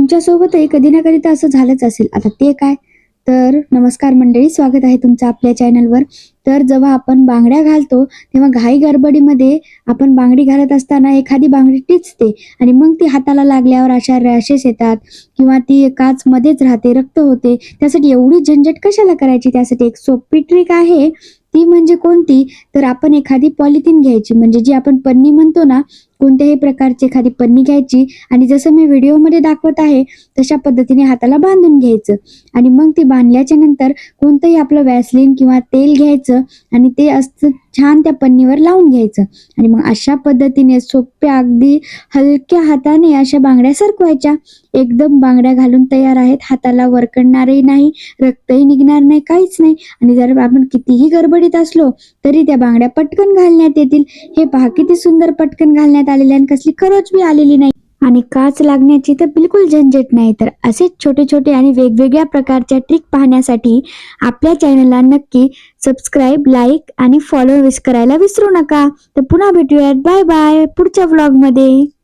तुमच्यासोबतही कधी ना कधी तर असं झालंच असेल. आता ते काय? तर नमस्कार मंडळी, स्वागत आहे तुमचं आपल्या चॅनलवर. तर जेव्हा आपण बांगड्या घालतो तेव्हा घाई गडबडीमध्ये आपण बांगडी घालत असताना एखादी बांगडी टिचते आणि मग ती हाताला लागल्यावर अशा रॅशेस येतात किंवा ती काच मध्येच राहते, रक्त होते. त्यासाठी एवढी झंझट कशाला करायची? त्यासाठी एक सोपी ट्रिक आहे. ती म्हणजे कोणती? तर आपण एखादी पॉलिथिन घ्यायची, म्हणजे जी आपण पन्नी म्हणतो ना, कोणत्याही प्रकारची एखादी पन्नी घ्यायची आणि जसं मी व्हिडिओमध्ये दाखवत आहे तशा पद्धतीने हाताला बांधून घ्यायचं आणि मग ती बांधल्याच्या नंतर कोणतंही आपलं वॅसलीन किंवा तेल घ्यायचं आणि ते असं छान त्या पन्नीवर लावून घ्यायचं आणि मग अशा पद्धतीने सोप्या अगदी हलक्या हाताने अशा बांगड्या सरकवायच्या. एकदम बांगड्या घालून तयार आहेत. हाताला वरकडणारही नाही, रक्तही निघणार नाही, काहीच नाही. आणि जर आपण कितीही गडबडीत असलो तरी त्या बांगड्या पटकन घालण्यात येतील. हे पहा किती सुंदर पटकन घालण्यात आलेले आणि कसली खरोच बी आलेली नाही आणि काच लागण्याची तर बिलकुल झंझट नाही. तर असेच छोटे छोटे आणि वेगवेगळ्या प्रकारच्या ट्रिक पाहण्यासाठी आपल्या चॅनलला नक्की सबस्क्राईब, लाईक आणि फॉलो करायला विसरू नका. तर पुन्हा भेटूयात. बाय बाय पुढच्या व्लॉगमध्ये.